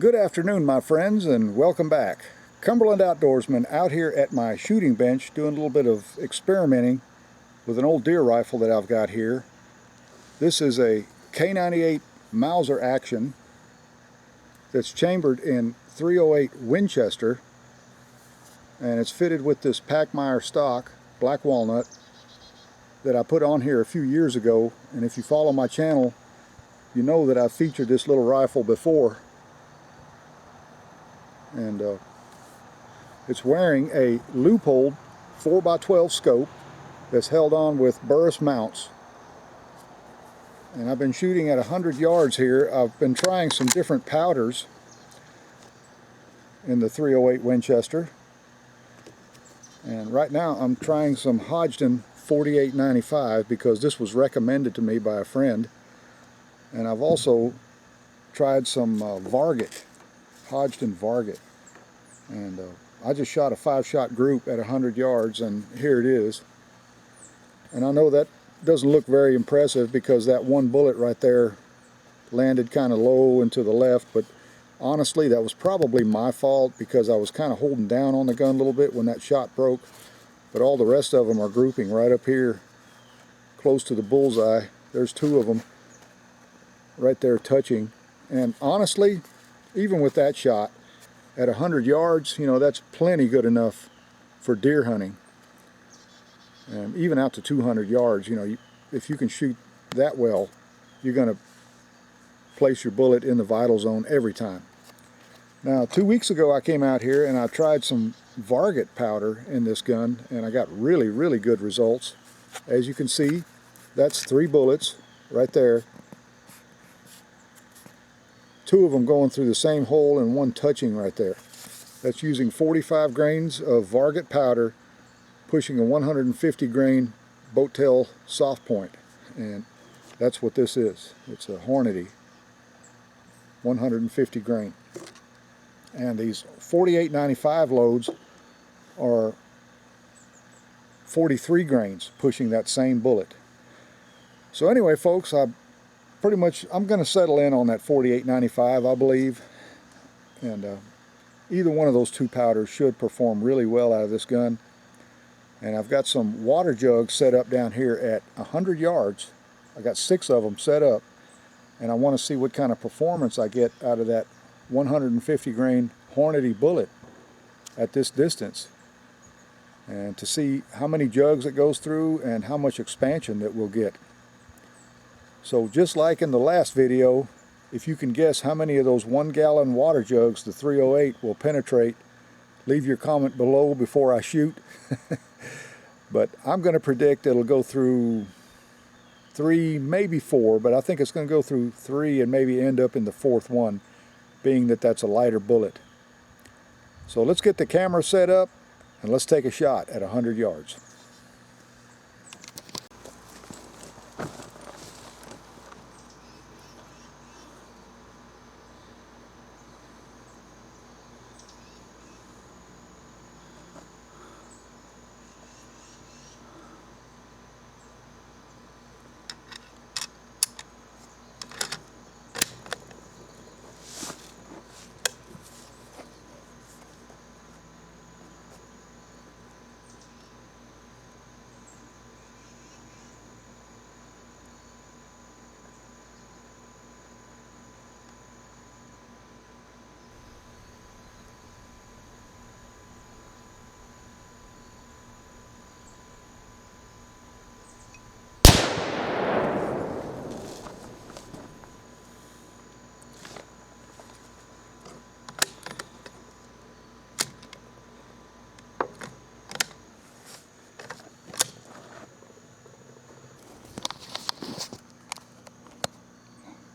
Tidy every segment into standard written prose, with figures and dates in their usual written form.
Good afternoon, my friends, and welcome back. Cumberland Outdoorsman out here at my shooting bench doing a little bit of experimenting with an old deer rifle that I've got here. This is a K98 Mauser action that's chambered in .308 Winchester, and it's fitted with this Pachmyer stock, black walnut, that I put on here a few years ago. And if you follow my channel, you know that I've featured this little rifle before. And it's wearing a Leupold 4x12 scope that's held on with Burris mounts. And I've been shooting at 100 yards here. I've been trying some different powders in the .308 Winchester. And right now I'm trying some Hodgdon 4895 because this was recommended to me by a friend. And I've also tried some Varget, Hodgdon Varget. And I just shot a 5-shot group at 100 yards, and here it is. And I know that doesn't look very impressive because that one bullet right there landed kind of low and to the left, but honestly that was probably my fault because I was kind of holding down on the gun a little bit when that shot broke. But all the rest of them are grouping right up here close to the bullseye. There's two of them right there touching. And honestly, even with that shot at 100 yards, you know, that's plenty good enough for deer hunting. And even out to 200 yards, you know, if you can shoot that well, you're going to place your bullet in the vital zone every time. Now, 2 weeks ago I came out here and I tried some Varget powder in this gun, and I got really good results. As you can see, that's 3 bullets right there. 2 of them going through the same hole and 1 touching right there. That's using 45 grains of Varget powder, pushing a 150 grain boat tail soft point. And that's what this is. It's a Hornady 150 grain. And these 4895 loads are 43 grains, pushing that same bullet. So anyway, folks, I'm going to settle in on that 4895, I believe. And either one of those 2 powders should perform really well out of this gun. And I've got some water jugs set up down here at 100 yards. I got 6 of them set up, and I want to see what kind of performance I get out of that 150 grain Hornady bullet at this distance, and to see how many jugs it goes through and how much expansion that we'll get. So just like in the last video, if you can guess how many of those 1-gallon water jugs the .308 will penetrate, leave your comment below before I shoot. But I'm going to predict it'll go through 3, maybe 4, but I think it's going to go through 3 and maybe end up in the 4th one, being that that's a lighter bullet. So let's get the camera set up and let's take a shot at 100 yards.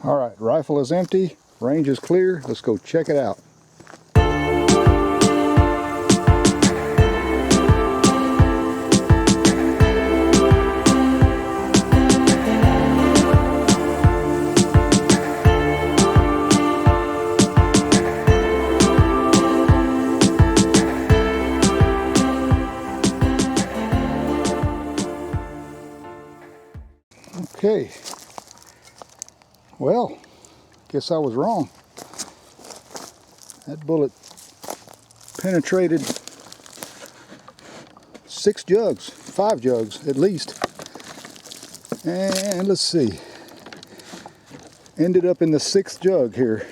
All right, rifle is empty, range is clear. Let's go check it out. Okay. Well, guess I was wrong. That bullet penetrated 6 jugs, 5 jugs at least. And let's see, ended up in the 6th jug here.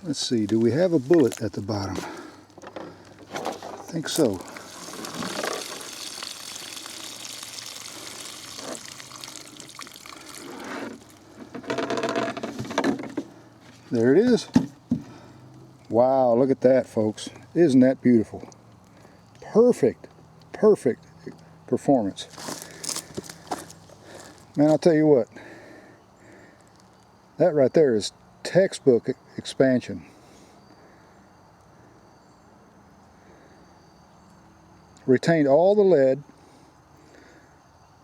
Let's see, do we have a bullet at the bottom? I think so. There it is. Wow, look at that, folks. Isn't that beautiful? Perfect, perfect performance. Man, I'll tell you what, that right there is textbook expansion. Retained all the lead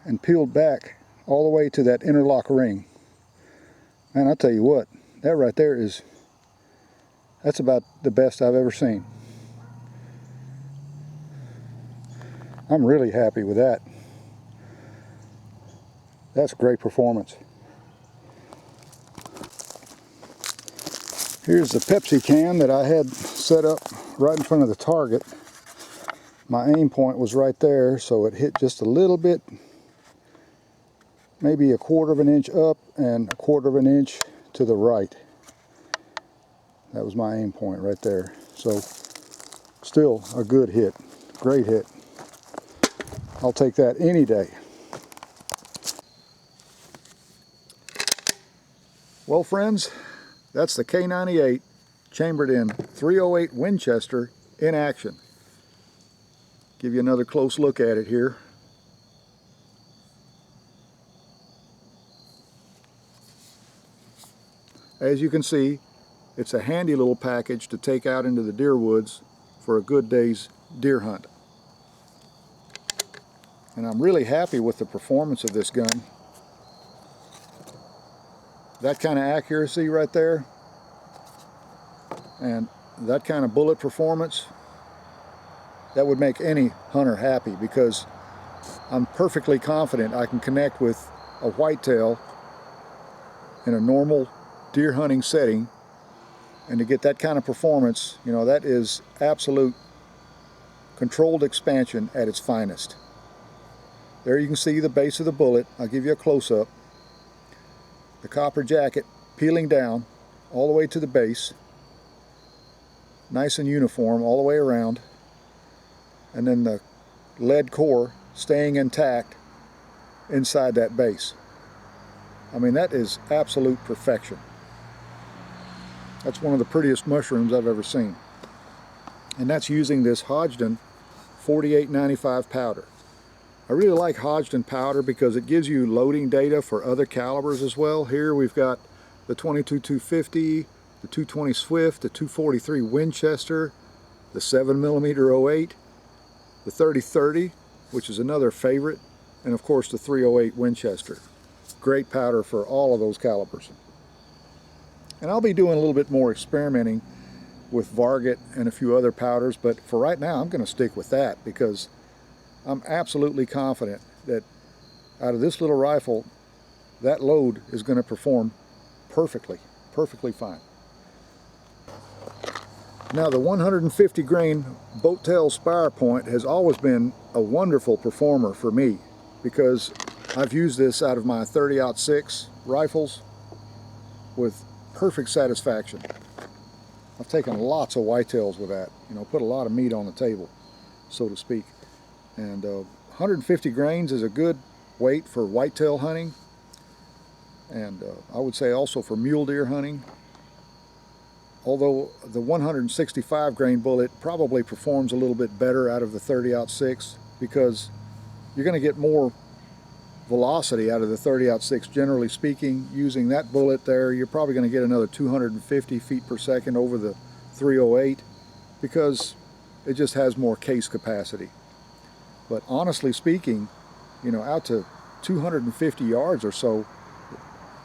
and peeled back all the way to that interlock ring. Man, I'll tell you what, that right there is, that's about the best I've ever seen. I'm really happy with that. That's great performance. Here's the Pepsi can that I had set up right in front of the target. My aim point was right there, so it hit just a little bit, maybe 1/4 of an inch up and 1/4 of an inch to the right. That was my aim point right there. So still a good hit, great hit. I'll take that any day. Well, friends, that's the K98 chambered in .308 Winchester in action. Give you another close look at it here. As you can see, it's a handy little package to take out into the deer woods for a good day's deer hunt. And I'm really happy with the performance of this gun. That kind of accuracy right there, and that kind of bullet performance, that would make any hunter happy, because I'm perfectly confident I can connect with a whitetail in a normal deer hunting setting, and to get that kind of performance, you know, that is absolute controlled expansion at its finest. There you can see the base of the bullet. I'll give you a close-up. The copper jacket peeling down all the way to the base, nice and uniform all the way around, and then the lead core staying intact inside that base. I mean, that is absolute perfection. That's one of the prettiest mushrooms I've ever seen. And that's using this Hodgdon 4895 powder. I really like Hodgdon powder because it gives you loading data for other calibers as well. Here we've got the 22-250, the 220 Swift, the 243 Winchester, the 7mm 08, the 30-30, which is another favorite, and of course the 308 Winchester. Great powder for all of those calibers. And I'll be doing a little bit more experimenting with Varget and a few other powders, but for right now I'm going to stick with that, because I'm absolutely confident that out of this little rifle, that load is going to perform perfectly fine. Now, the 150 grain boat tail spire point has always been a wonderful performer for me, because I've used this out of my 30-06 rifles with perfect satisfaction. I've taken lots of whitetails with that, you know, put a lot of meat on the table, so to speak. And 150 grains is a good weight for whitetail hunting, and I would say also for mule deer hunting. Although the 165 grain bullet probably performs a little bit better out of the 30-06, because you're going to get more velocity out of the 30-06 generally speaking. Using that bullet there, you're probably going to get another 250 feet per second over the 308, because it just has more case capacity. But honestly speaking, you know, out to 250 yards or so,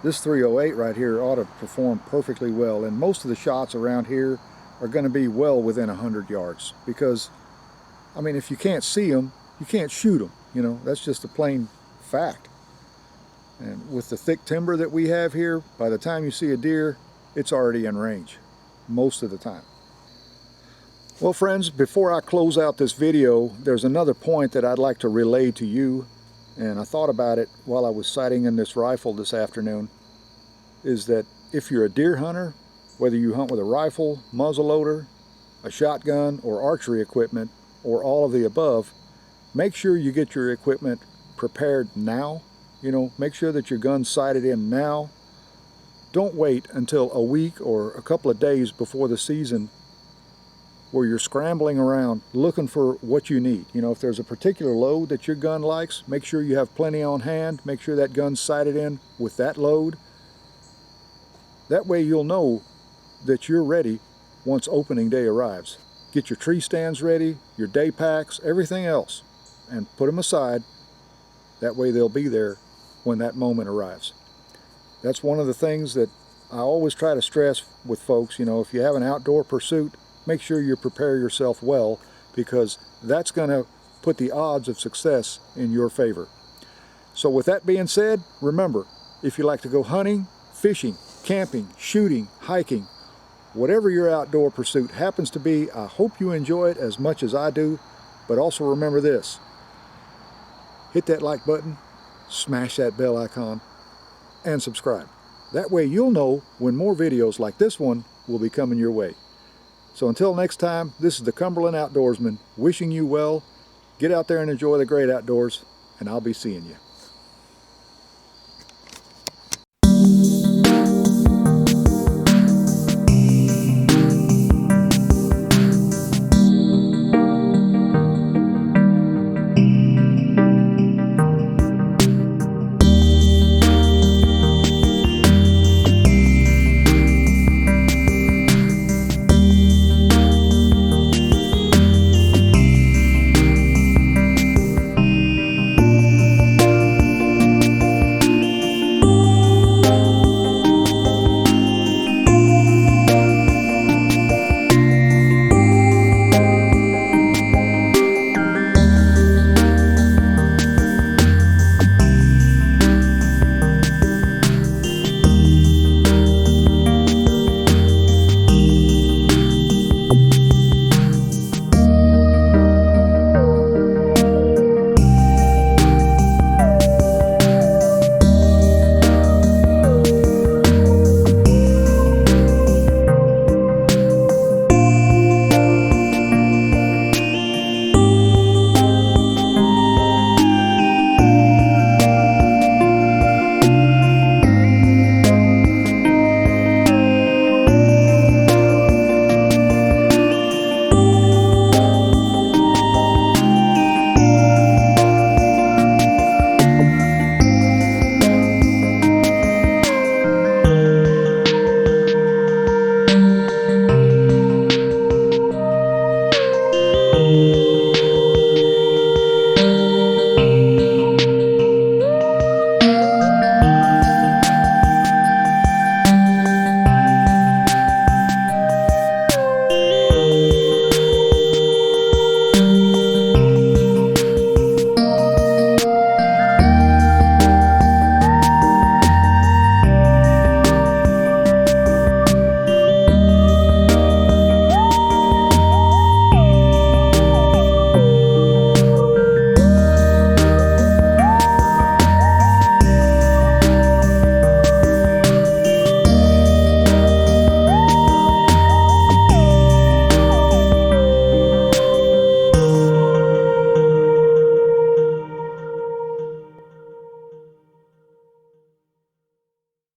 this 308 right here ought to perform perfectly well. And most of the shots around here are going to be well within 100 yards. Because, I mean, if you can't see them, you can't shoot them. You know, that's just a plain fact. And with the thick timber that we have here, by the time you see a deer, it's already in range, most of the time. Well friends, before I close out this video, there's another point that I'd like to relay to you, and I thought about it while I was sighting in this rifle this afternoon, is that if you're a deer hunter, whether you hunt with a rifle, muzzleloader, a shotgun, or archery equipment, or all of the above, make sure you get your equipment prepared now. You know, make sure that your gun's sighted in now. Don't wait until a week or a couple of days before the season where you're scrambling around looking for what you need. You know, if there's a particular load that your gun likes, make sure you have plenty on hand. Make sure that gun's sighted in with that load. That way you'll know that you're ready once opening day arrives. Get your tree stands ready, your day packs, everything else, and put them aside. That way they'll be there when that moment arrives. That's one of the things that I always try to stress with folks. You know, if you have an outdoor pursuit, make sure you prepare yourself well, because that's going to put the odds of success in your favor. So with that being said, remember, if you like to go hunting, fishing, camping, shooting, hiking, whatever your outdoor pursuit happens to be, I hope you enjoy it as much as I do. But also remember this: hit that like button, smash that bell icon, and subscribe. That way you'll know when more videos like this one will be coming your way. So until next time, this is the Cumberland Outdoorsman wishing you well. Get out there and enjoy the great outdoors, and I'll be seeing you.